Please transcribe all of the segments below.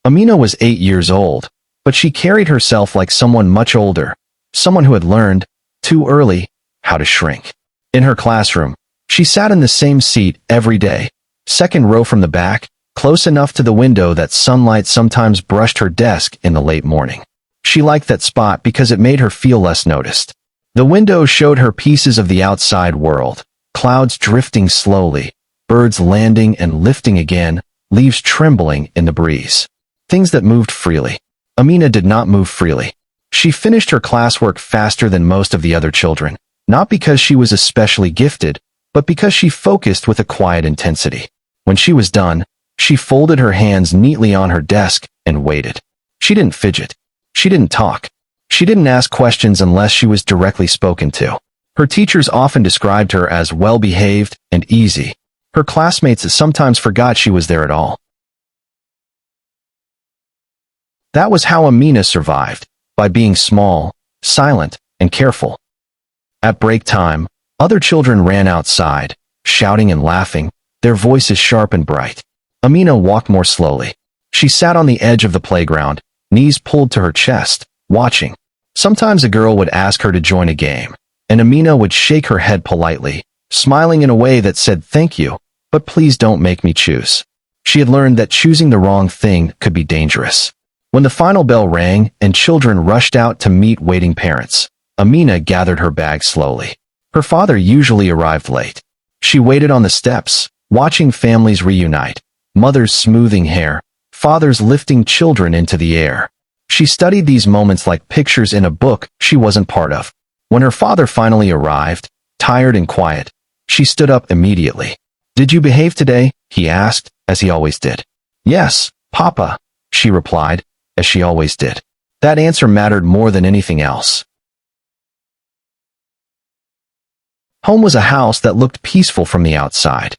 Amina was 8 years old, but she carried herself like someone much older, someone who had learned, too early, how to shrink. In her classroom, she sat in the same seat every day, second row from the back, close enough to the window that sunlight sometimes brushed her desk in the late morning. She liked that spot because it made her feel less noticed. The window showed her pieces of the outside world, clouds drifting slowly, birds landing and lifting again, leaves trembling in the breeze. Things that moved freely. Amina did not move freely. She finished her classwork faster than most of the other children, not because she was especially gifted, but because she focused with a quiet intensity. When she was done, she folded her hands neatly on her desk and waited. She didn't fidget. She didn't talk. She didn't ask questions unless she was directly spoken to. Her teachers often described her as well-behaved and easy. Her classmates sometimes forgot she was there at all. That was how Amina survived, by being small, silent, and careful. At break time, other children ran outside, shouting and laughing, their voices sharp and bright. Amina walked more slowly. She sat on the edge of the playground, knees pulled to her chest, watching. Sometimes a girl would ask her to join a game, and Amina would shake her head politely, smiling in a way that said thank you, but please don't make me choose. She had learned that choosing the wrong thing could be dangerous. When the final bell rang and children rushed out to meet waiting parents, Amina gathered her bag slowly. Her father usually arrived late. She waited on the steps, watching families reunite, mothers smoothing hair, fathers lifting children into the air. She studied these moments like pictures in a book she wasn't part of. When her father finally arrived, tired and quiet, she stood up immediately. "Did you behave today?" he asked, as he always did. "Yes, Papa," she replied, as she always did. That answer mattered more than anything else. Home was a house that looked peaceful from the outside.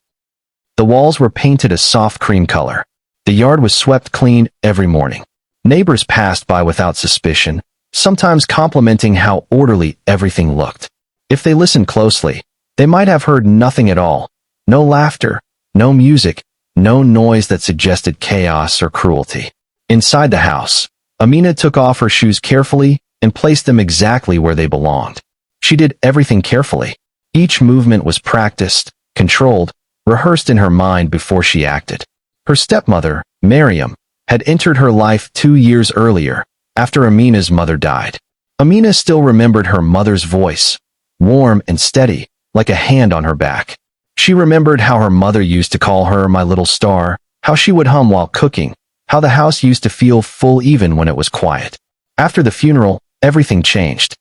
The walls were painted a soft cream color. The yard was swept clean every morning. Neighbors passed by without suspicion, sometimes complimenting how orderly everything looked. If they listened closely, they might have heard nothing at all. No laughter, no music, no noise that suggested chaos or cruelty. Inside the house, Amina took off her shoes carefully and placed them exactly where they belonged. She did everything carefully. Each movement was practiced, controlled, rehearsed in her mind before she acted. Her stepmother, Miriam, had entered her life 2 years earlier, after Amina's mother died. Amina still remembered her mother's voice, warm and steady, like a hand on her back. She remembered how her mother used to call her my little star, how she would hum while cooking, how the house used to feel full even when it was quiet. After the funeral, everything changed.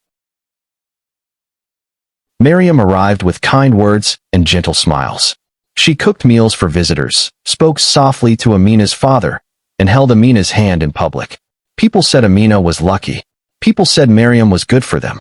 Miriam arrived with kind words and gentle smiles. She cooked meals for visitors, spoke softly to Amina's father, and held Amina's hand in public. People said Amina was lucky. People said Miriam was good for them.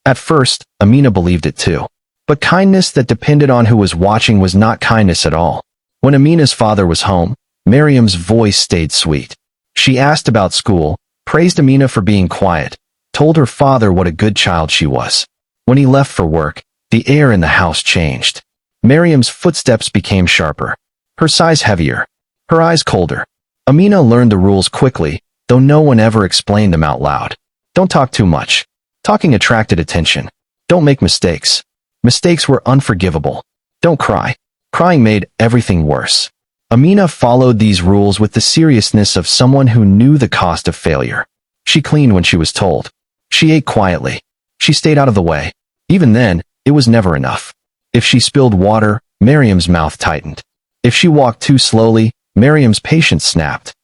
At first, Amina believed it too. But kindness that depended on who was watching was not kindness at all. When Amina's father was home, Miriam's voice stayed sweet. She asked about school, praised Amina for being quiet, told her father what a good child she was. When he left for work, the air in the house changed. Miriam's footsteps became sharper, her sighs heavier, her eyes colder. Amina learned the rules quickly, though no one ever explained them out loud. Don't talk too much. Talking attracted attention. Don't make mistakes. Mistakes were unforgivable. Don't cry. Crying made everything worse. Amina followed these rules with the seriousness of someone who knew the cost of failure. She cleaned when she was told. She ate quietly. She stayed out of the way. Even then, it was never enough. If she spilled water, Miriam's mouth tightened. If she walked too slowly, Miriam's patience snapped.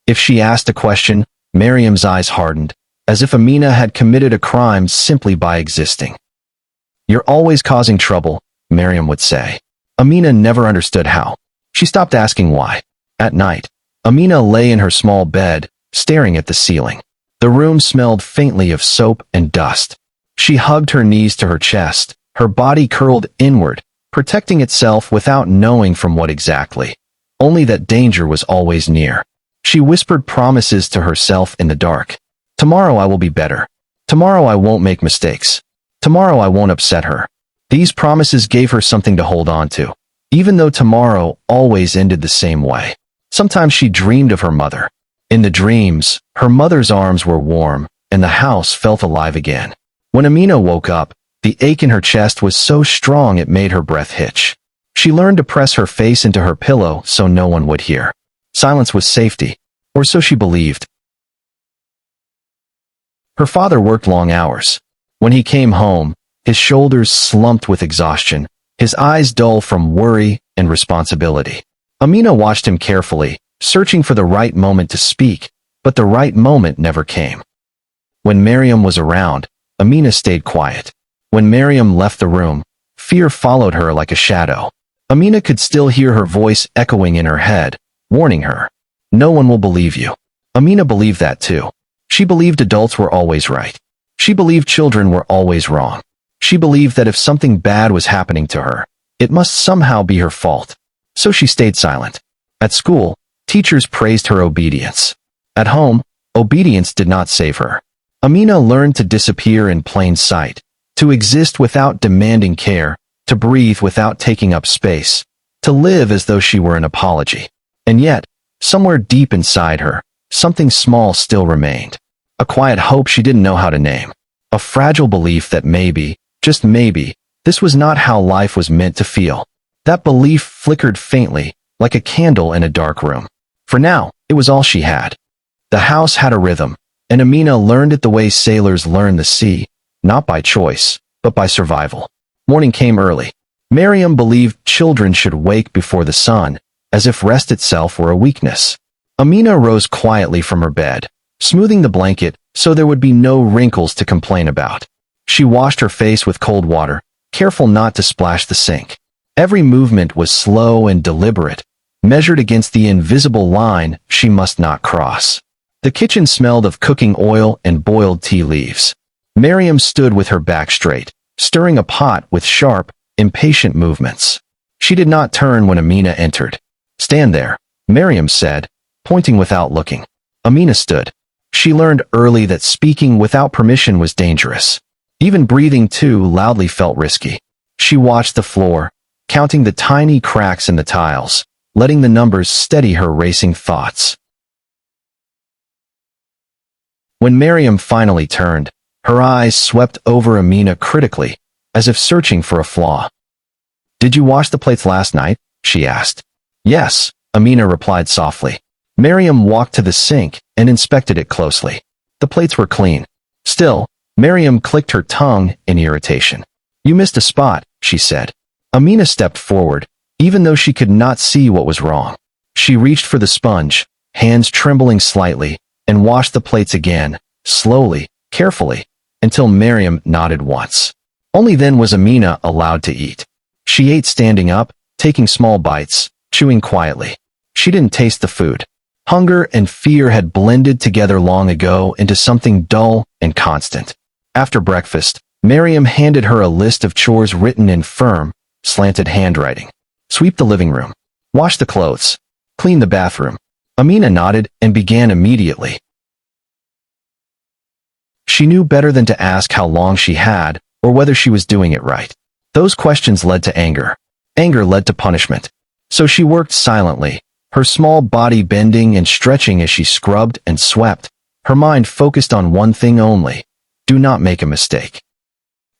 If she asked a question, Miriam's eyes hardened, as if Amina had committed a crime simply by existing. "You're always causing trouble," Miriam would say. Amina never understood how. She stopped asking why. At night, Amina lay in her small bed, staring at the ceiling. The room smelled faintly of soap and dust. She hugged her knees to her chest, her body curled inward, protecting itself without knowing from what exactly. Only that danger was always near. She whispered promises to herself in the dark. "Tomorrow I will be better. Tomorrow I won't make mistakes. Tomorrow I won't upset her." These promises gave her something to hold on to, even though tomorrow always ended the same way. Sometimes she dreamed of her mother. In the dreams, her mother's arms were warm, and the house felt alive again. When Amina woke up, the ache in her chest was so strong it made her breath hitch. She learned to press her face into her pillow so no one would hear. Silence was safety, or so she believed. Her father worked long hours. When he came home, his shoulders slumped with exhaustion, his eyes dull from worry and responsibility. Amina watched him carefully, searching for the right moment to speak, but the right moment never came. When Miriam was around, Amina stayed quiet. When Miriam left the room, fear followed her like a shadow. Amina could still hear her voice echoing in her head, warning her, "No one will believe you." Amina believed that too. She believed adults were always right. She believed children were always wrong. She believed that if something bad was happening to her, it must somehow be her fault. So she stayed silent. At school, teachers praised her obedience. At home, obedience did not save her. Amina learned to disappear in plain sight, to exist without demanding care, to breathe without taking up space, to live as though she were an apology. And yet, somewhere deep inside her, something small still remained. A quiet hope she didn't know how to name. A fragile belief that maybe, just maybe, this was not how life was meant to feel. That belief flickered faintly, like a candle in a dark room. For now, it was all she had. The house had a rhythm, and Amina learned it the way sailors learn the sea, not by choice, but by survival. Morning came early. Miriam believed children should wake before the sun, as if rest itself were a weakness. Amina rose quietly from her bed, smoothing the blanket so there would be no wrinkles to complain about. She washed her face with cold water, careful not to splash the sink. Every movement was slow and deliberate, measured against the invisible line she must not cross. The kitchen smelled of cooking oil and boiled tea leaves. Miriam stood with her back straight, stirring a pot with sharp, impatient movements. She did not turn when Amina entered. "Stand there," Miriam said, pointing without looking. Amina stood. She learned early that speaking without permission was dangerous. Even breathing too loudly felt risky. She watched the floor, counting the tiny cracks in the tiles, letting the numbers steady her racing thoughts. When Miriam finally turned, her eyes swept over Amina critically, as if searching for a flaw. "Did you wash the plates last night?" she asked. "Yes," Amina replied softly. Miriam walked to the sink and inspected it closely. The plates were clean. Still, Miriam clicked her tongue in irritation. "You missed a spot," she said. Amina stepped forward, even though she could not see what was wrong. She reached for the sponge, hands trembling slightly, and washed the plates again, slowly, carefully, until Miriam nodded once. Only then was Amina allowed to eat. She ate standing up, taking small bites, chewing quietly. She didn't taste the food. Hunger and fear had blended together long ago into something dull and constant. After breakfast, Miriam handed her a list of chores written in firm, slanted handwriting. "Sweep the living room. Wash the clothes. Clean the bathroom." Amina nodded and began immediately. She knew better than to ask how long she had, or whether she was doing it right. Those questions led to anger. Anger led to punishment. So she worked silently, her small body bending and stretching as she scrubbed and swept, her mind focused on one thing only: do not make a mistake.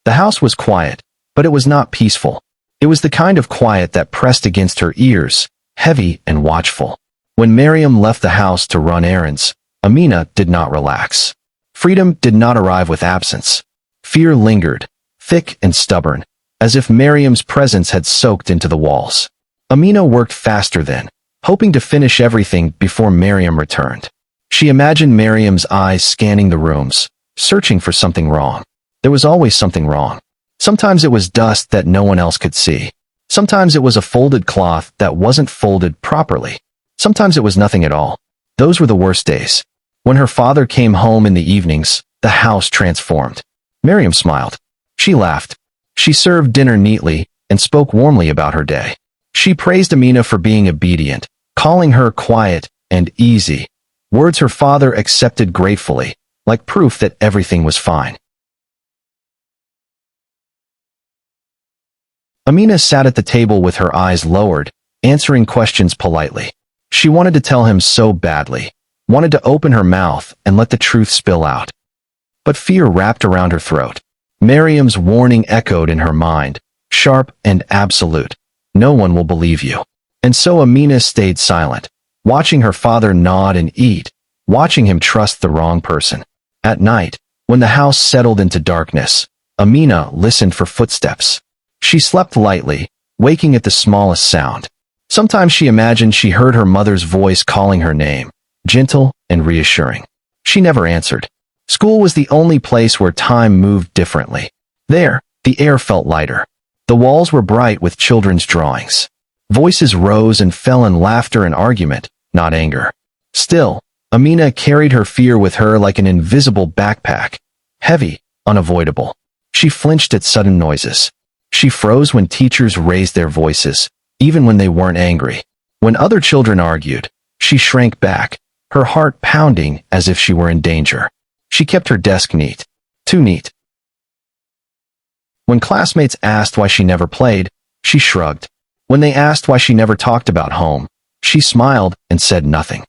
The house was quiet, but it was not peaceful. It was the kind of quiet that pressed against her ears, heavy and watchful. When Miriam left the house to run errands, Amina did not relax. Freedom did not arrive with absence. Fear lingered, thick and stubborn, as if Miriam's presence had soaked into the walls. Amina worked faster then, hoping to finish everything before Miriam returned. She imagined Miriam's eyes scanning the rooms, searching for something wrong. There was always something wrong. Sometimes it was dust that no one else could see. Sometimes it was a folded cloth that wasn't folded properly. Sometimes it was nothing at all. Those were the worst days. When her father came home in the evenings, the house transformed. Miriam smiled. She laughed. She served dinner neatly and spoke warmly about her day. She praised Amina for being obedient, calling her quiet and easy, words her father accepted gratefully, like proof that everything was fine. Amina sat at the table with her eyes lowered, answering questions politely. She wanted to tell him so badly, wanted to open her mouth and let the truth spill out. But fear wrapped around her throat. Miriam's warning echoed in her mind, sharp and absolute. No one will believe you. And so Amina stayed silent, watching her father nod and eat, watching him trust the wrong person. At night, when the house settled into darkness, Amina listened for footsteps. She slept lightly, waking at the smallest sound. Sometimes she imagined she heard her mother's voice calling her name, gentle and reassuring. She never answered. School was the only place where time moved differently. There, the air felt lighter. The walls were bright with children's drawings. Voices rose and fell in laughter and argument, not anger. Still, Amina carried her fear with her like an invisible backpack, heavy, unavoidable. She flinched at sudden noises. She froze when teachers raised their voices, even when they weren't angry. When other children argued, she shrank back, her heart pounding as if she were in danger. She kept her desk neat. Too neat. When classmates asked why she never played, she shrugged. When they asked why she never talked about home, she smiled and said nothing.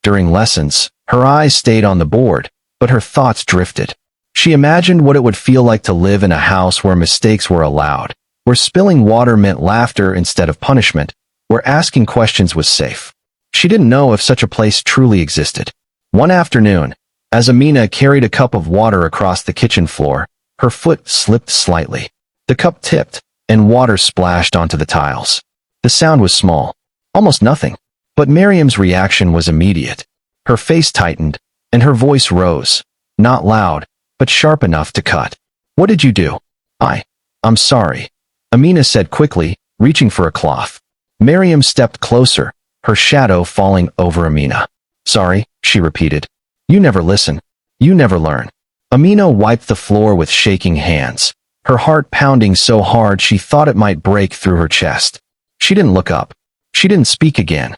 During lessons, her eyes stayed on the board, but her thoughts drifted. She imagined what it would feel like to live in a house where mistakes were allowed, where spilling water meant laughter instead of punishment, where asking questions was safe. She didn't know if such a place truly existed. One afternoon, as Amina carried a cup of water across the kitchen floor, her foot slipped slightly. The cup tipped, and water splashed onto the tiles. The sound was small, almost nothing, but Miriam's reaction was immediate. Her face tightened, and her voice rose, not loud, but sharp enough to cut. "What did you do?" I'm sorry," Amina said quickly, reaching for a cloth. Miriam stepped closer, her shadow falling over Amina. "Sorry," she repeated. "You never listen. You never learn." Amina wiped the floor with shaking hands, her heart pounding so hard she thought it might break through her chest. She didn't look up. She didn't speak again.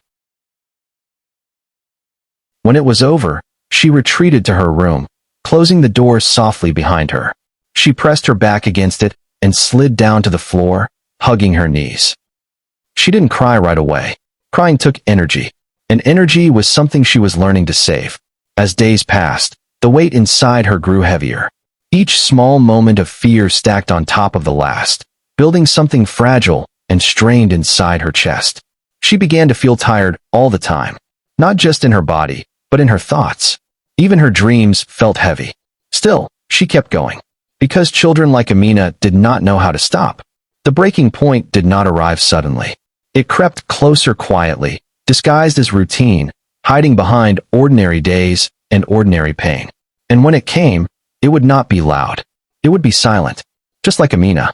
When it was over, she retreated to her room, closing the door softly behind her. She pressed her back against it and slid down to the floor, hugging her knees. She didn't cry right away. Crying took energy, and energy was something she was learning to save. As days passed, the weight inside her grew heavier. Each small moment of fear stacked on top of the last, building something fragile and strained inside her chest. She began to feel tired all the time, not just in her body, but in her thoughts. Even her dreams felt heavy. Still, she kept going, because children like Amina did not know how to stop. The breaking point did not arrive suddenly. It crept closer quietly, disguised as routine, hiding behind ordinary days and ordinary pain. And when it came, it would not be loud. It would be silent, just like Amina.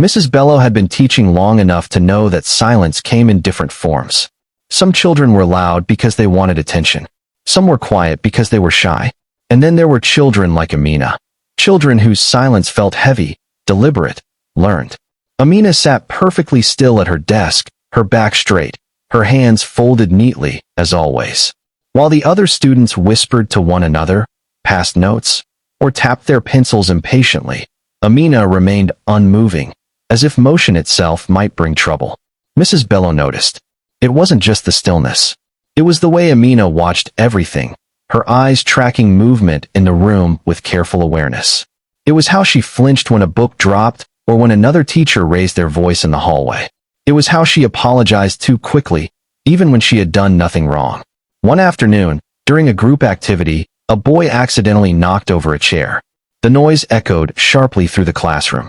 Mrs. Bello had been teaching long enough to know that silence came in different forms. Some children were loud because they wanted attention. Some were quiet because they were shy. And then there were children like Amina. Children whose silence felt heavy, deliberate, learned. Amina sat perfectly still at her desk, her back straight, her hands folded neatly, as always. While the other students whispered to one another, passed notes, or tapped their pencils impatiently, Amina remained unmoving, as if motion itself might bring trouble. Mrs. Bello noticed. It wasn't just the stillness. It was the way Amina watched everything, her eyes tracking movement in the room with careful awareness. It was how she flinched when a book dropped or when another teacher raised their voice in the hallway. It was how she apologized too quickly, even when she had done nothing wrong. One afternoon, during a group activity, a boy accidentally knocked over a chair. The noise echoed sharply through the classroom.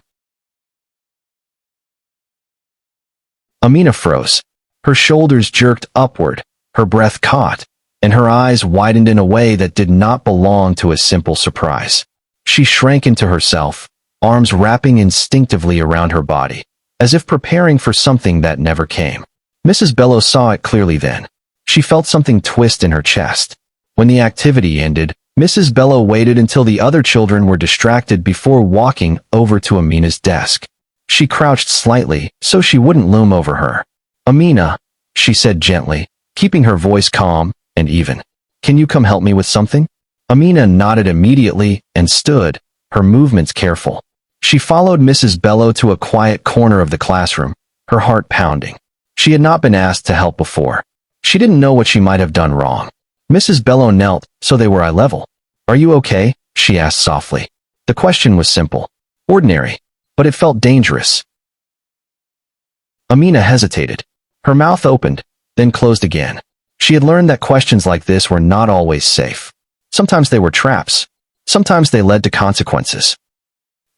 Amina froze. Her shoulders jerked upward, her breath caught, and her eyes widened in a way that did not belong to a simple surprise. She shrank into herself, arms wrapping instinctively around her body, as if preparing for something that never came. Mrs. Bello saw it clearly then. She felt something twist in her chest. When the activity ended, Mrs. Bello waited until the other children were distracted before walking over to Amina's desk. She crouched slightly so she wouldn't loom over her. "Amina," she said gently, keeping her voice calm and even. "Can you come help me with something?" Amina nodded immediately and stood, her movements careful. She followed Mrs. Bello to a quiet corner of the classroom, her heart pounding. She had not been asked to help before. She didn't know what she might have done wrong. Mrs. Bello knelt so they were eye level. "Are you okay?" she asked softly. The question was simple, ordinary, but it felt dangerous. Amina hesitated. Her mouth opened, then closed again. She had learned that questions like this were not always safe. Sometimes they were traps. Sometimes they led to consequences.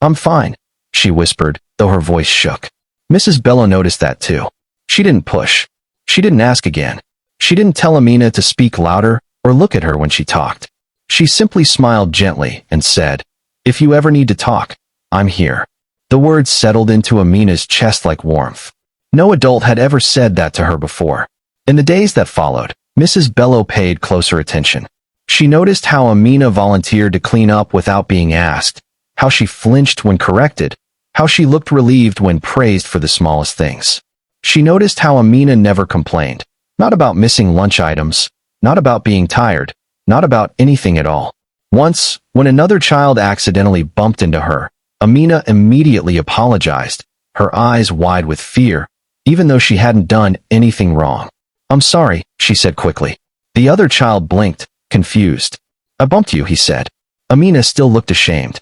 "I'm fine," she whispered, though her voice shook. Mrs. Bello noticed that too. She didn't push. She didn't ask again. She didn't tell Amina to speak louder or look at her when she talked. She simply smiled gently and said, "If you ever need to talk, I'm here." The words settled into Amina's chest like warmth. No adult had ever said that to her before. In the days that followed, Mrs. Bello paid closer attention. She noticed how Amina volunteered to clean up without being asked, how she flinched when corrected, how she looked relieved when praised for the smallest things. She noticed how Amina never complained, not about missing lunch items, not about being tired, not about anything at all. Once, when another child accidentally bumped into her, Amina immediately apologized, her eyes wide with fear, even though she hadn't done anything wrong. "I'm sorry," she said quickly. The other child blinked, confused. "I bumped you," he said. Amina still looked ashamed.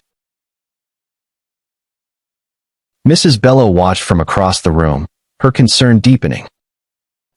Mrs. Bello watched from across the room, her concern deepening.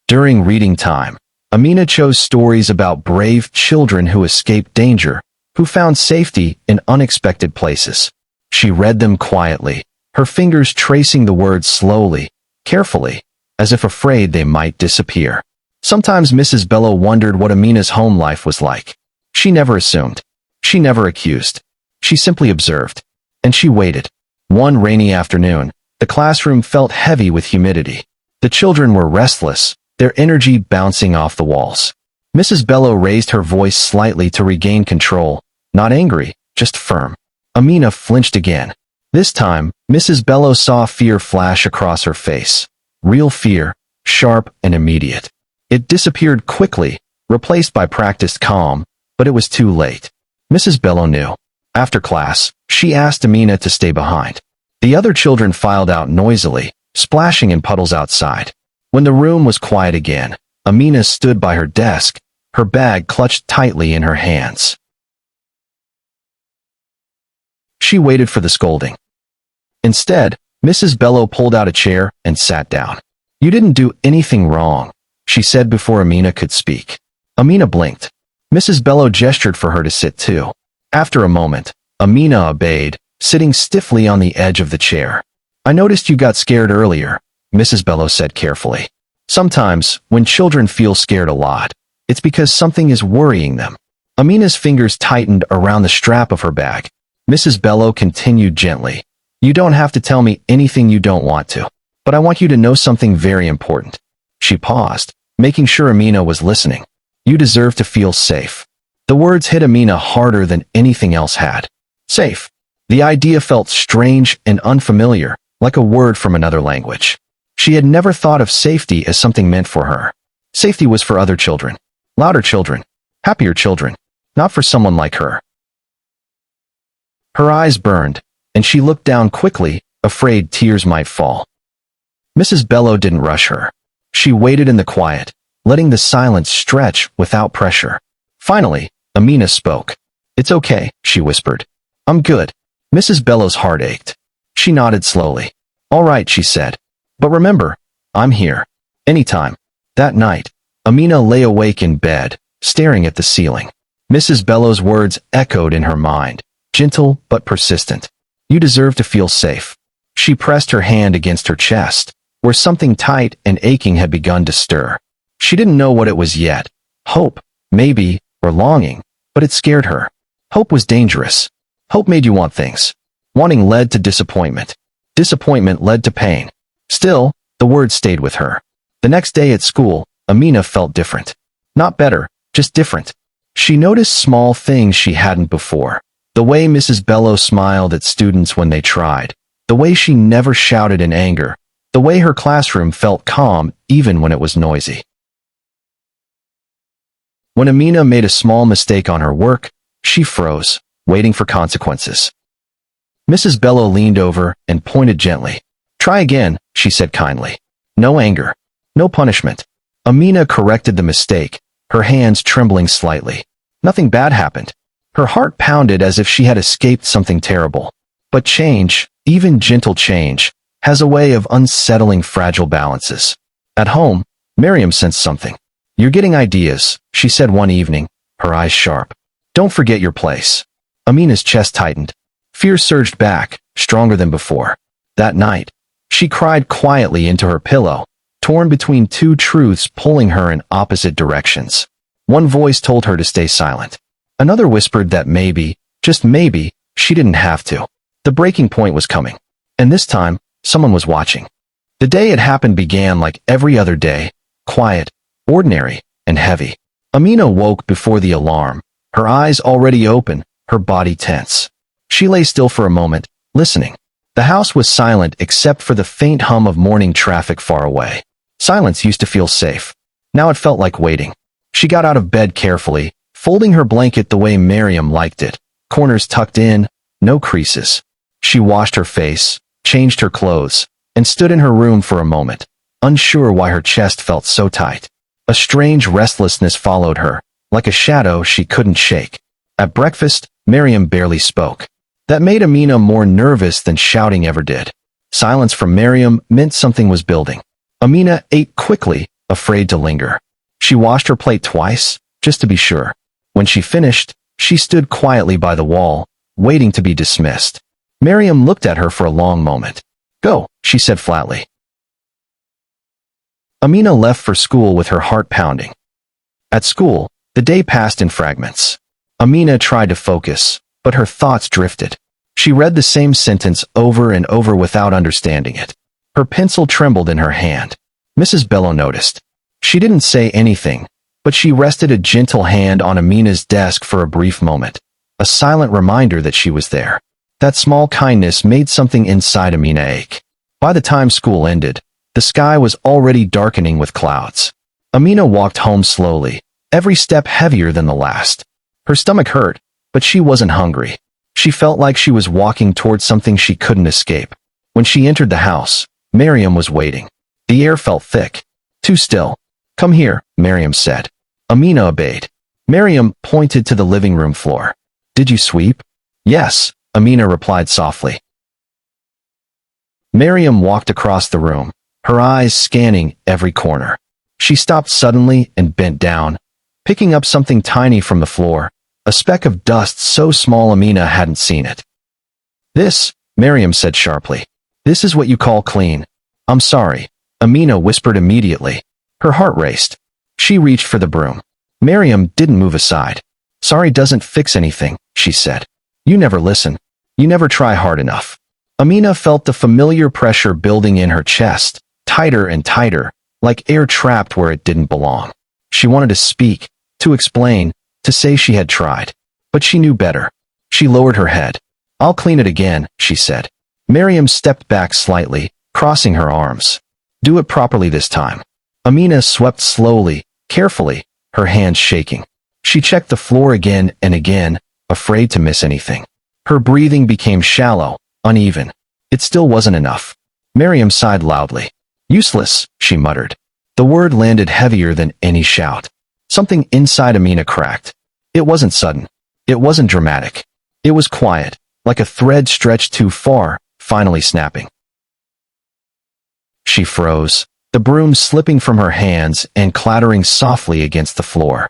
During reading time, Amina chose stories about brave children who escaped danger, who found safety in unexpected places. She read them quietly, her fingers tracing the words slowly, carefully, as if afraid they might disappear. Sometimes Mrs. Bello wondered what Amina's home life was like. She never assumed. She never accused. She simply observed. And she waited. One rainy afternoon, the classroom felt heavy with humidity. The children were restless, their energy bouncing off the walls. Mrs. Bello raised her voice slightly to regain control, not angry, just firm. Amina flinched again. This time, Mrs. Bello saw fear flash across her face. Real fear, sharp and immediate. It disappeared quickly, replaced by practiced calm, but it was too late. Mrs. Bello knew. After class, she asked Amina to stay behind. The other children filed out noisily, splashing in puddles outside. When the room was quiet again, Amina stood by her desk, her bag clutched tightly in her hands. She waited for the scolding. Instead, Mrs. Bello pulled out a chair and sat down. "You didn't do anything wrong," she said before Amina could speak. Amina blinked. Mrs. Bello gestured for her to sit too. After a moment, Amina obeyed, sitting stiffly on the edge of the chair. "I noticed you got scared earlier," Mrs. Bello said carefully. Sometimes, when children feel scared a lot, it's because something is worrying them. Amina's fingers tightened around the strap of her bag. Mrs. Bello continued gently. "You don't have to tell me anything you don't want to, but I want you to know something very important." She paused, making sure Amina was listening. "You deserve to feel safe." The words hit Amina harder than anything else had. Safe. The idea felt strange and unfamiliar, like a word from another language. She had never thought of safety as something meant for her. Safety was for other children. Louder children. Happier children. Not for someone like her. Her eyes burned, and she looked down quickly, afraid tears might fall. Mrs. Bello didn't rush her. She waited in the quiet, letting the silence stretch without pressure. Finally, Amina spoke. "It's okay," she whispered. "I'm good." Mrs. Bello's heart ached. She nodded slowly. "All right," she said. "But remember, I'm here. Anytime." That night, Amina lay awake in bed, staring at the ceiling. Mrs. Bello's words echoed in her mind, gentle but persistent. "You deserve to feel safe." She pressed her hand against her chest, where something tight and aching had begun to stir. She didn't know what it was yet. Hope, maybe, or longing, but it scared her. Hope was dangerous. Hope made you want things. Wanting led to disappointment. Disappointment led to pain. Still, the words stayed with her. The next day at school, Amina felt different. Not better, just different. She noticed small things she hadn't before. The way Mrs. Bello smiled at students when they tried. The way she never shouted in anger. The way her classroom felt calm even when it was noisy. When Amina made a small mistake on her work, she froze, waiting for consequences. Mrs. Bello leaned over and pointed gently. "Try again," she said kindly. No anger. No punishment. Amina corrected the mistake, her hands trembling slightly. Nothing bad happened. Her heart pounded as if she had escaped something terrible. But change, even gentle change, has a way of unsettling fragile balances. At home, Miriam sensed something. "You're getting ideas," she said one evening, her eyes sharp. "Don't forget your place." Amina's chest tightened. Fear surged back, stronger than before. That night, she cried quietly into her pillow, torn between two truths pulling her in opposite directions. One voice told her to stay silent. Another whispered that maybe, just maybe, she didn't have to. The breaking point was coming. And this time, someone was watching. The day it happened began like every other day, quiet, ordinary, and heavy. Amina woke before the alarm, her eyes already open, her body tense. She lay still for a moment, listening. The house was silent except for the faint hum of morning traffic far away. Silence used to feel safe. Now it felt like waiting. She got out of bed carefully, folding her blanket the way Miriam liked it, corners tucked in, no creases. She washed her face, changed her clothes, and stood in her room for a moment, unsure why her chest felt so tight. A strange restlessness followed her, like a shadow she couldn't shake. At breakfast, Miriam barely spoke. That made Amina more nervous than shouting ever did. Silence from Miriam meant something was building. Amina ate quickly, afraid to linger. She washed her plate twice, just to be sure. When she finished, she stood quietly by the wall, waiting to be dismissed. Miriam looked at her for a long moment. "Go," she said flatly. Amina left for school with her heart pounding. At school, the day passed in fragments. Amina tried to focus, but her thoughts drifted. She read the same sentence over and over without understanding it. Her pencil trembled in her hand. Mrs. Bello noticed. She didn't say anything, but she rested a gentle hand on Amina's desk for a brief moment, a silent reminder that she was there. That small kindness made something inside Amina ache. By the time school ended, the sky was already darkening with clouds. Amina walked home slowly, every step heavier than the last. Her stomach hurt, but she wasn't hungry. She felt like she was walking towards something she couldn't escape. When she entered the house, Miriam was waiting. The air felt thick, too still. "Come here," Miriam said. Amina obeyed. Miriam pointed to the living room floor. "Did you sweep?" "Yes," Amina replied softly. Miriam walked across the room, her eyes scanning every corner. She stopped suddenly and bent down, picking up something tiny from the floor, a speck of dust so small Amina hadn't seen it. "This," Miriam said sharply. "This is what you call clean." "I'm sorry," Amina whispered immediately. Her heart raced. She reached for the broom. Miriam didn't move aside. "Sorry doesn't fix anything," she said. "You never listen. You never try hard enough." Amina felt the familiar pressure building in her chest, tighter and tighter, like air trapped where it didn't belong. She wanted to speak, to explain, to say she had tried. But she knew better. She lowered her head. "I'll clean it again," she said. Miriam stepped back slightly, crossing her arms. "Do it properly this time." Amina swept slowly, carefully, her hands shaking. She checked the floor again and again, afraid to miss anything. Her breathing became shallow, uneven. It still wasn't enough. Miriam sighed loudly. "Useless," she muttered. The word landed heavier than any shout. Something inside Amina cracked. It wasn't sudden. It wasn't dramatic. It was quiet, like a thread stretched too far, finally snapping. She froze, the broom slipping from her hands and clattering softly against the floor.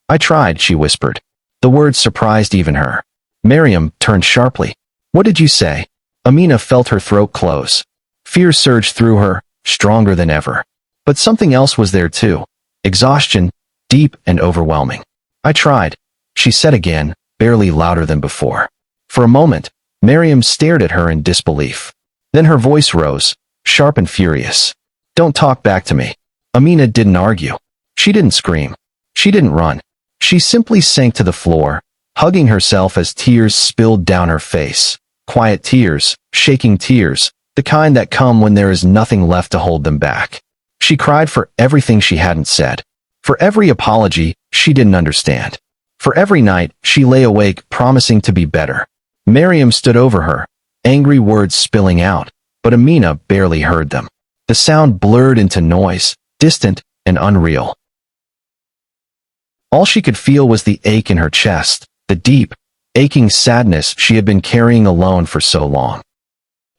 "I tried," she whispered. The words surprised even her. Miriam turned sharply. "What did you say?" Amina felt her throat close. Fear surged through her, stronger than ever. But something else was there too. Exhaustion, deep and overwhelming. "I tried," she said again, barely louder than before. For a moment, Miriam stared at her in disbelief. Then her voice rose, sharp and furious. "Don't talk back to me." Amina didn't argue. She didn't scream. She didn't run. She simply sank to the floor, hugging herself as tears spilled down her face. Quiet tears, shaking tears, the kind that come when there is nothing left to hold them back. She cried for everything she hadn't said. For every apology she didn't understand. For every night she lay awake promising to be better. Miriam stood over her, angry words spilling out, but Amina barely heard them. The sound blurred into noise, distant, and unreal. All she could feel was the ache in her chest, the deep, aching sadness she had been carrying alone for so long.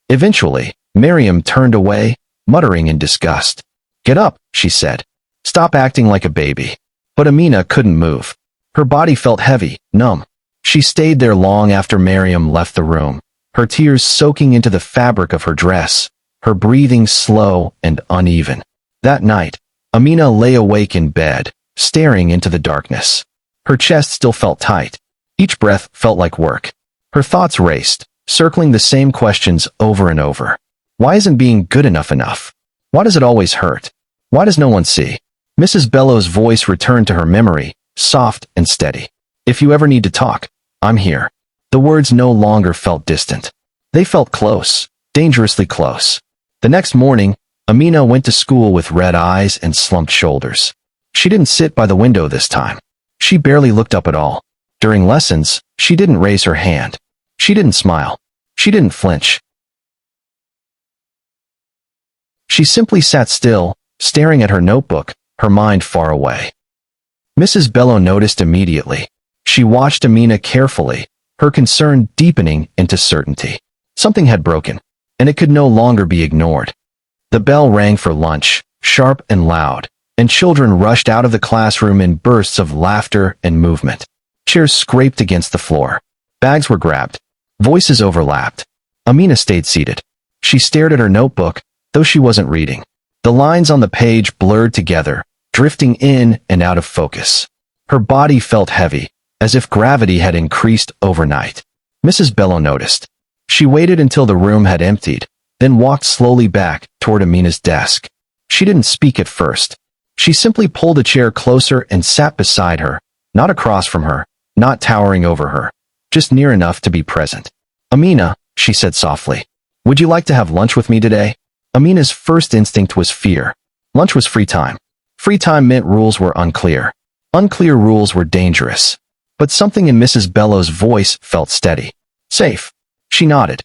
Eventually, Miriam turned away, muttering in disgust. "Get up," she said. "Stop acting like a baby." But Amina couldn't move. Her body felt heavy, numb. She stayed there long after Miriam left the room, her tears soaking into the fabric of her dress, her breathing slow and uneven. That night, Amina lay awake in bed, staring into the darkness. Her chest still felt tight. Each breath felt like work. Her thoughts raced, circling the same questions over and over. Why isn't being good enough enough? Why does it always hurt? Why does no one see? Mrs. Bellow's voice returned to her memory, soft and steady. "If you ever need to talk, I'm here." The words no longer felt distant. They felt close, dangerously close. The next morning, Amina went to school with red eyes and slumped shoulders. She didn't sit by the window this time. She barely looked up at all. During lessons, she didn't raise her hand. She didn't smile. She didn't flinch. She simply sat still, staring at her notebook, her mind far away. Mrs. Bellow noticed immediately. She watched Amina carefully, her concern deepening into certainty. Something had broken, and it could no longer be ignored. The bell rang for lunch, sharp and loud, and children rushed out of the classroom in bursts of laughter and movement. Chairs scraped against the floor. Bags were grabbed. Voices overlapped. Amina stayed seated. She stared at her notebook, though she wasn't reading. The lines on the page blurred together, drifting in and out of focus. Her body felt heavy, as if gravity had increased overnight. Mrs. Bellow noticed. She waited until the room had emptied, then walked slowly back toward Amina's desk. She didn't speak at first. She simply pulled a chair closer and sat beside her, not across from her, not towering over her, just near enough to be present. "Amina," she said softly, "would you like to have lunch with me today?" Amina's first instinct was fear. Lunch was free time. Free time meant rules were unclear. Unclear rules were dangerous. But something in Mrs. Bellow's voice felt steady. Safe. She nodded.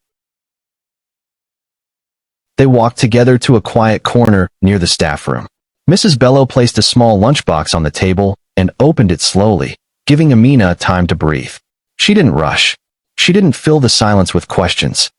They walked together to a quiet corner near the staff room. Mrs. Bellow placed a small lunchbox on the table and opened it slowly, giving Amina time to breathe. She didn't rush. She didn't fill the silence with questions.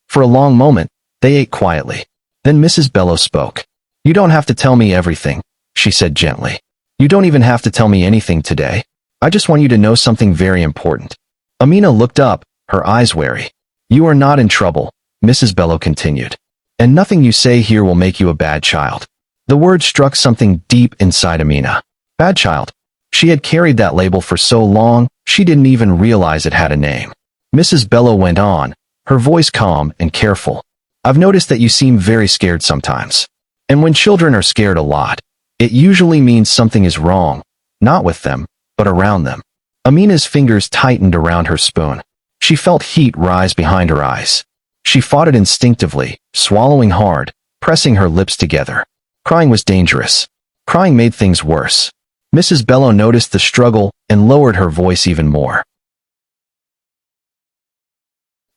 For a long moment, they ate quietly. Then Mrs. Bellow spoke. "You don't have to tell me everything," she said gently. "You don't even have to tell me anything today. I just want you to know something very important." Amina looked up, her eyes wary. "You are not in trouble," Mrs. Bellow continued. "And nothing you say here will make you a bad child." The word struck something deep inside Amina. Bad child. She had carried that label for so long, she didn't even realize it had a name. Mrs. Bellow went on, her voice calm and careful. "I've noticed that you seem very scared sometimes. And when children are scared a lot, it usually means something is wrong, not with them, but around them." Amina's fingers tightened around her spoon. She felt heat rise behind her eyes. She fought it instinctively, swallowing hard, pressing her lips together. Crying was dangerous. Crying made things worse. Mrs. Bellow noticed the struggle and lowered her voice even more.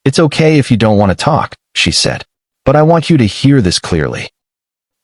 "It's okay if you don't want to talk," she said. "But I want you to hear this clearly."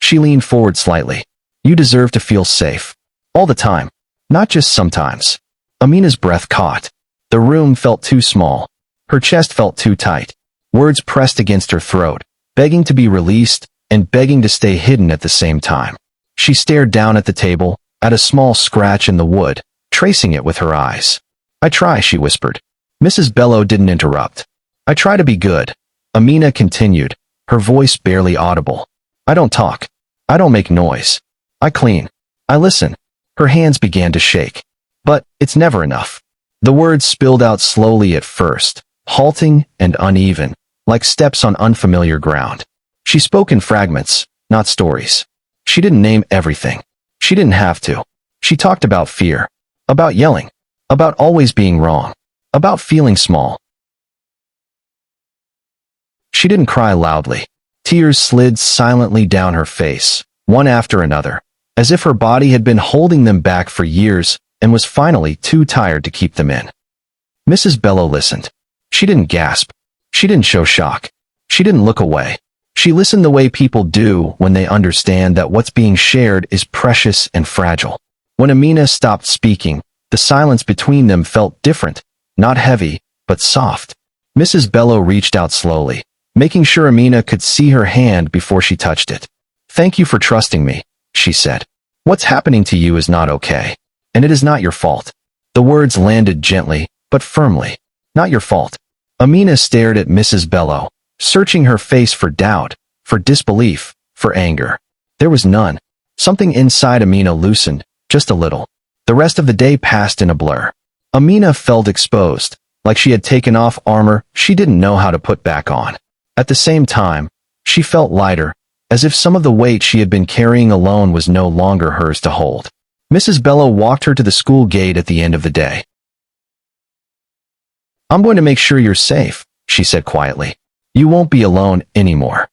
She leaned forward slightly. "You deserve to feel safe. All the time. Not just sometimes." Amina's breath caught. The room felt too small. Her chest felt too tight. Words pressed against her throat, begging to be released and begging to stay hidden at the same time. She stared down at the table, at a small scratch in the wood, tracing it with her eyes. "I try," she whispered. Mrs. Bellow didn't interrupt. "I try to be good," Amina continued, her voice barely audible. "I don't talk. I don't make noise. I clean. I listen." Her hands began to shake. "But it's never enough." The words spilled out slowly at first, halting and uneven, like steps on unfamiliar ground. She spoke in fragments, not stories. She didn't name everything. She didn't have to. She talked about fear, about yelling, about always being wrong, about feeling small. She didn't cry loudly. Tears slid silently down her face, one after another, as if her body had been holding them back for years and was finally too tired to keep them in. Mrs. Bellow listened. She didn't gasp. She didn't show shock. She didn't look away. She listened the way people do when they understand that what's being shared is precious and fragile. When Amina stopped speaking, the silence between them felt different, not heavy, but soft. Mrs. Bello reached out slowly, making sure Amina could see her hand before she touched it. "Thank you for trusting me," she said. "What's happening to you is not okay. And it is not your fault." The words landed gently, but firmly. "Not your fault." Amina stared at Mrs. Bello, searching her face for doubt, for disbelief, for anger. There was none. Something inside Amina loosened, just a little. The rest of the day passed in a blur. Amina felt exposed, like she had taken off armor she didn't know how to put back on. At the same time, she felt lighter, as if some of the weight she had been carrying alone was no longer hers to hold. Mrs. Bello walked her to the school gate at the end of the day. "I'm going to make sure you're safe," she said quietly. "You won't be alone anymore."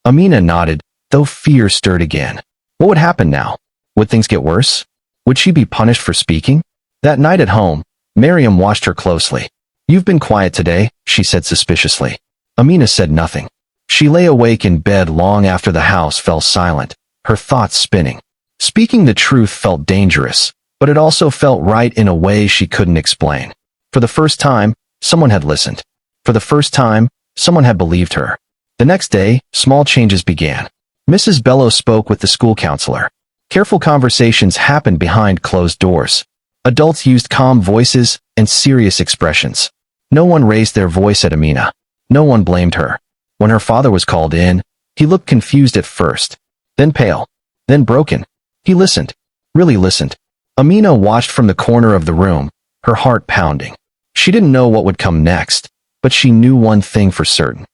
Amina nodded, though fear stirred again. What would happen now? Would things get worse? Would she be punished for speaking? That night at home, Miriam watched her closely. "You've been quiet today," she said suspiciously. Amina said nothing. She lay awake in bed long after the house fell silent, her thoughts spinning. Speaking the truth felt dangerous, but it also felt right in a way she couldn't explain. For the first time, someone had listened. For the first time, someone had believed her. The next day, small changes began. Mrs. Bello spoke with the school counselor. Careful conversations happened behind closed doors. Adults used calm voices and serious expressions. No one raised their voice at Amina. No one blamed her. When her father was called in, he looked confused at first, then pale, then broken. He listened, really listened. Amina watched from the corner of the room, her heart pounding. She didn't know what would come next, but she knew one thing for certain.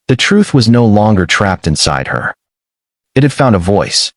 The truth was no longer trapped inside her. It had found a voice.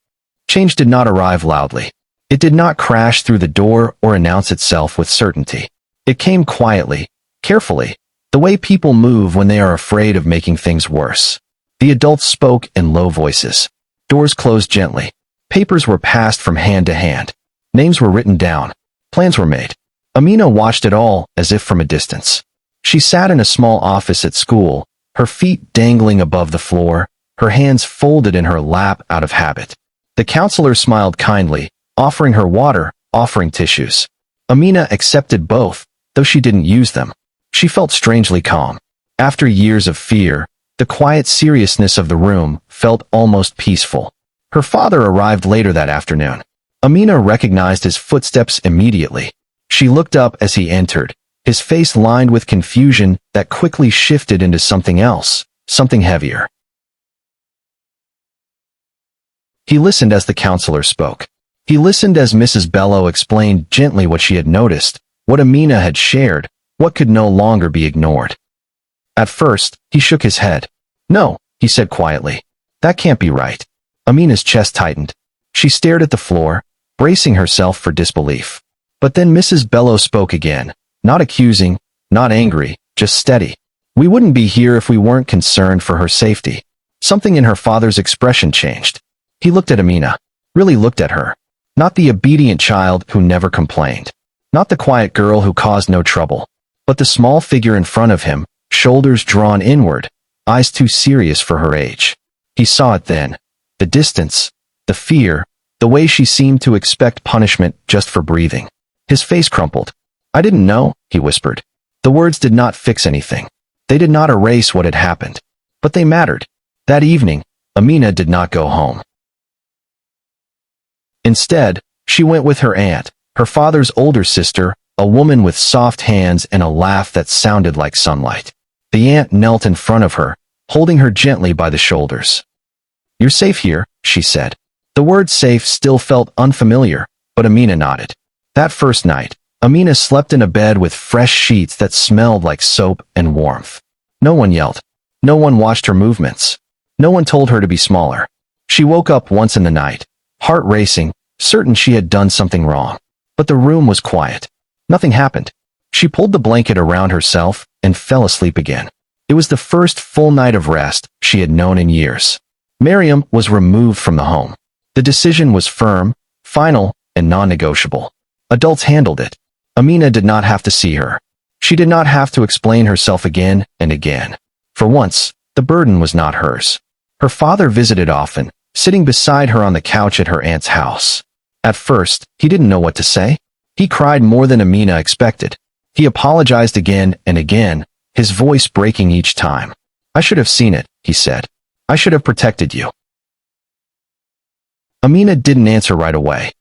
Change did not arrive loudly. It did not crash through the door or announce itself with certainty. It came quietly, carefully, the way people move when they are afraid of making things worse. The adults spoke in low voices. Doors closed gently. Papers were passed from hand to hand. Names were written down. Plans were made. Amina watched it all as if from a distance. She sat in a small office at school, her feet dangling above the floor, her hands folded in her lap out of habit. The counselor smiled kindly, offering her water, offering tissues. Amina accepted both, though she didn't use them. She felt strangely calm. After years of fear, the quiet seriousness of the room felt almost peaceful. Her father arrived later that afternoon. Amina recognized his footsteps immediately. She looked up as he entered, his face lined with confusion that quickly shifted into something else, something heavier. He listened as the counselor spoke. He listened as Mrs. Bello explained gently what she had noticed, what Amina had shared, what could no longer be ignored. At first, he shook his head. "No," he said quietly. "That can't be right." Amina's chest tightened. She stared at the floor, bracing herself for disbelief. But then Mrs. Bello spoke again, not accusing, not angry, just steady. "We wouldn't be here if we weren't concerned for her safety." Something in her father's expression changed. He looked at Amina, really looked at her. Not the obedient child who never complained. Not the quiet girl who caused no trouble. But the small figure in front of him, shoulders drawn inward, eyes too serious for her age. He saw it then. The distance, the fear, the way she seemed to expect punishment just for breathing. His face crumpled. "I didn't know," he whispered. The words did not fix anything. They did not erase what had happened. But they mattered. That evening, Amina did not go home. Instead, she went with her aunt, her father's older sister, a woman with soft hands and a laugh that sounded like sunlight. The aunt knelt in front of her, holding her gently by the shoulders. "You're safe here," she said. The word safe still felt unfamiliar, but Amina nodded. That first night, Amina slept in a bed with fresh sheets that smelled like soap and warmth. No one yelled. No one watched her movements. No one told her to be smaller. She woke up once in the night, heart racing, certain she had done something wrong. But the room was quiet. Nothing happened. She pulled the blanket around herself and fell asleep again. It was the first full night of rest she had known in years. Miriam was removed from the home. The decision was firm, final, and non-negotiable. Adults handled it. Amina did not have to see her. She did not have to explain herself again and again. For once, The burden was not hers. Her father visited often, sitting beside her on the couch at her aunt's house. At first, he didn't know what to say. He cried more than Amina expected. He apologized again and again, his voice breaking each time. "I should have seen it," he said. "I should have protected you." Amina didn't answer right away.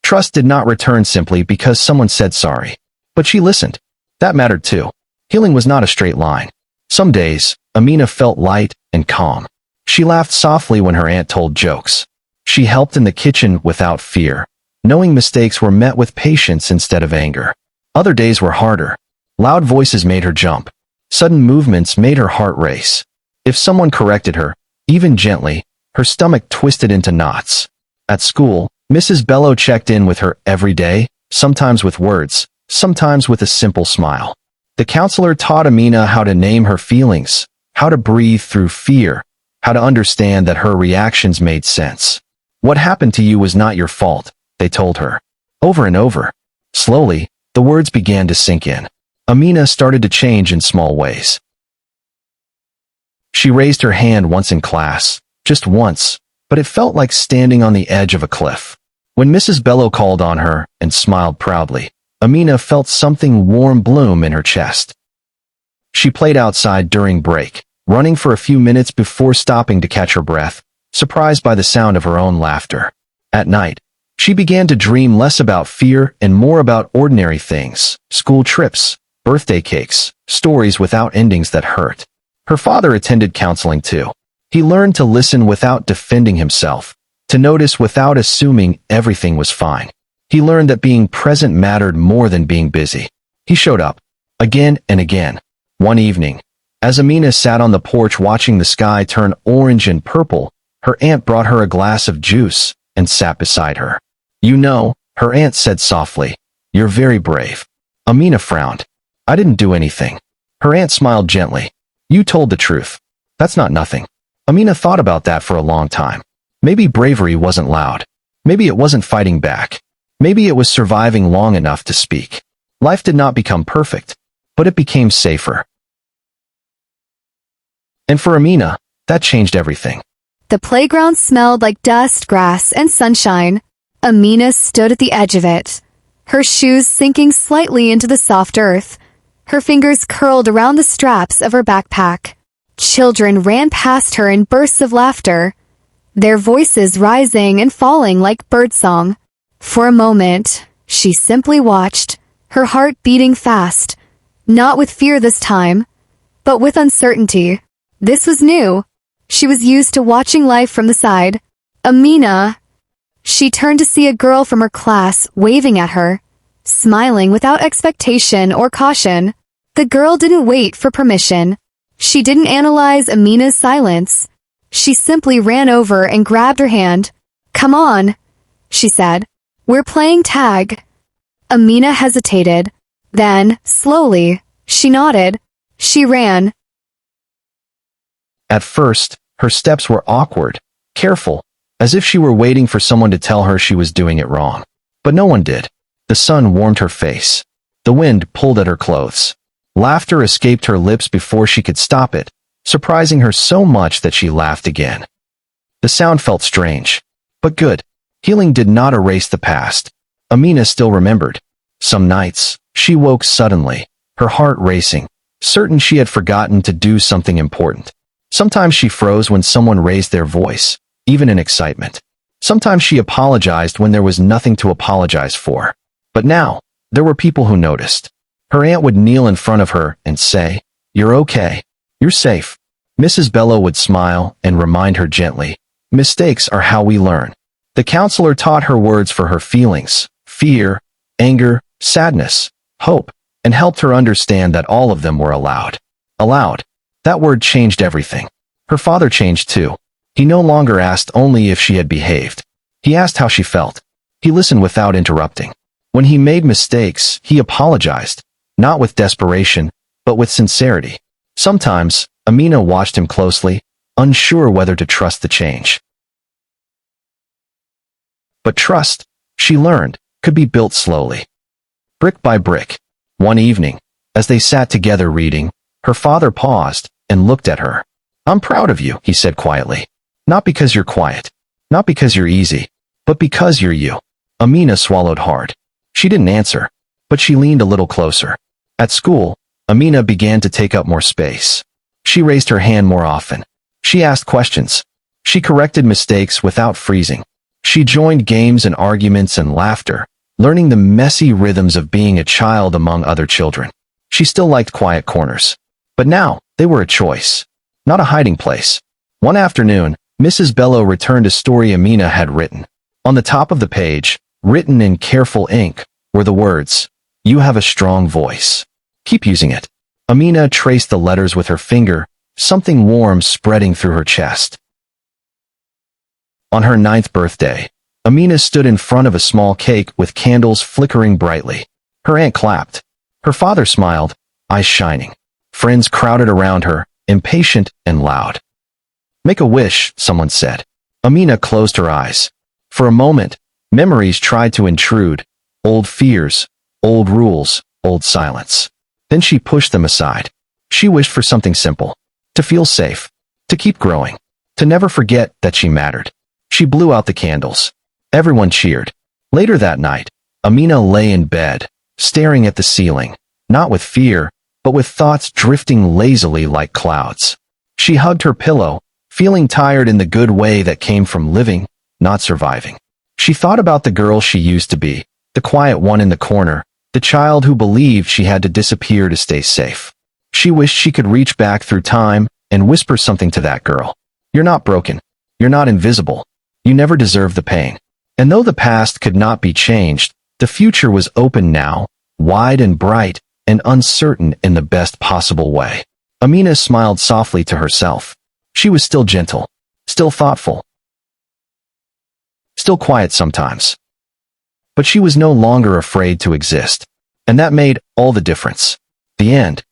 Trust did not return simply because someone said sorry. But she listened. That mattered too. Healing was not a straight line. Some days, Amina felt light and calm. She laughed softly when her aunt told jokes. She helped in the kitchen without fear, knowing mistakes were met with patience instead of anger. Other days were harder. Loud voices made her jump. Sudden movements made her heart race. If someone corrected her, even gently, her stomach twisted into knots. At school, Mrs. Bello checked in with her every day, sometimes with words, sometimes with a simple smile. The counselor taught Amina how to name her feelings, how to breathe through fear, how to understand that her reactions made sense. "What happened to you was not your fault," they told her. Over and over. Slowly, the words began to sink in. Amina started to change in small ways. She raised her hand once in class, just once, but it felt like standing on the edge of a cliff. When Mrs. Bello called on her and smiled proudly, Amina felt something warm bloom in her chest. She played outside during break, running for a few minutes before stopping to catch her breath, surprised by the sound of her own laughter. At night, she began to dream less about fear and more about ordinary things, school trips, birthday cakes, stories without endings that hurt. Her father attended counseling too. He learned to listen without defending himself, to notice without assuming everything was fine. He learned that being present mattered more than being busy. He showed up, again and again. One evening, as Amina sat on the porch watching the sky turn orange and purple, her aunt brought her a glass of juice and sat beside her. "You know," her aunt said softly, "you're very brave." Amina frowned. "I didn't do anything." Her aunt smiled gently. "You told the truth. That's not nothing." Amina thought about that for a long time. Maybe bravery wasn't loud. Maybe it wasn't fighting back. Maybe it was surviving long enough to speak. Life did not become perfect, but it became safer. And for Amina, that changed everything. The playground smelled like dust, grass, and sunshine. Amina stood at the edge of it, her shoes sinking slightly into the soft earth, her fingers curled around the straps of her backpack. Children ran past her in bursts of laughter, their voices rising and falling like birdsong. For a moment, she simply watched, her heart beating fast, not with fear this time, but with uncertainty. This was new. She was used to watching life from the side. Amina. She turned to see a girl from her class waving at her, smiling without expectation or caution. The girl didn't wait for permission. She didn't analyze Amina's silence. She simply ran over and grabbed her hand. "Come on," she said. "We're playing tag." Amina hesitated. Then, slowly, she nodded. She ran. At first, her steps were awkward, careful, as if she were waiting for someone to tell her she was doing it wrong. But no one did. The sun warmed her face. The wind pulled at her clothes. Laughter escaped her lips before she could stop it, surprising her so much that she laughed again. The sound felt strange, but good. Healing did not erase the past. Amina still remembered. Some nights, she woke suddenly, her heart racing, certain she had forgotten to do something important. Sometimes she froze when someone raised their voice, even in excitement. Sometimes she apologized when there was nothing to apologize for. But now, there were people who noticed. Her aunt would kneel in front of her and say, "You're okay. You're safe." Mrs. Bello would smile and remind her gently, "Mistakes are how we learn." The counselor taught her words for her feelings, fear, anger, sadness, hope, and helped her understand that all of them were allowed. Allowed. That word changed everything. Her father changed too. He no longer asked only if she had behaved. He asked how she felt. He listened without interrupting. When he made mistakes, he apologized, not with desperation, but with sincerity. Sometimes, Amina watched him closely, unsure whether to trust the change. But trust, she learned, could be built slowly. Brick by brick. One evening, as they sat together reading, her father paused and looked at her. I'm proud of you, he said quietly. Not because you're quiet. Not because you're easy. But because you're you. Amina swallowed hard. She didn't answer, but she leaned a little closer. At school, Amina began to take up more space. She raised her hand more often. She asked questions. She corrected mistakes without freezing. She joined games and arguments and laughter, learning the messy rhythms of being a child among other children. She still liked quiet corners. But now, they were a choice, not a hiding place. One afternoon, Mrs. Bello returned a story Amina had written. On the top of the page, written in careful ink, were the words, "You have a strong voice. Keep using it." Amina traced the letters with her finger, something warm spreading through her chest. On her 9th birthday, Amina stood in front of a small cake with candles flickering brightly. Her aunt clapped. Her father smiled, eyes shining. Friends crowded around her, impatient and loud. "Make a wish," someone said. Amina closed her eyes. For a moment, memories tried to intrude, old fears, old rules, old silence. Then she pushed them aside. She wished for something simple. To feel safe. To keep growing. To never forget that she mattered. She blew out the candles. Everyone cheered. Later that night, Amina lay in bed, staring at the ceiling, not with fear, but with thoughts drifting lazily like clouds. She hugged her pillow, feeling tired in the good way that came from living, not surviving. She thought about the girl she used to be, the quiet one in the corner, the child who believed she had to disappear to stay safe. She wished she could reach back through time and whisper something to that girl. "You're not broken. You're not invisible. You never deserved the pain." And though the past could not be changed, the future was open now, wide and bright, and uncertain in the best possible way. Amina smiled softly to herself. She was still gentle, still thoughtful, still quiet sometimes. But she was no longer afraid to exist. And that made all the difference. The end.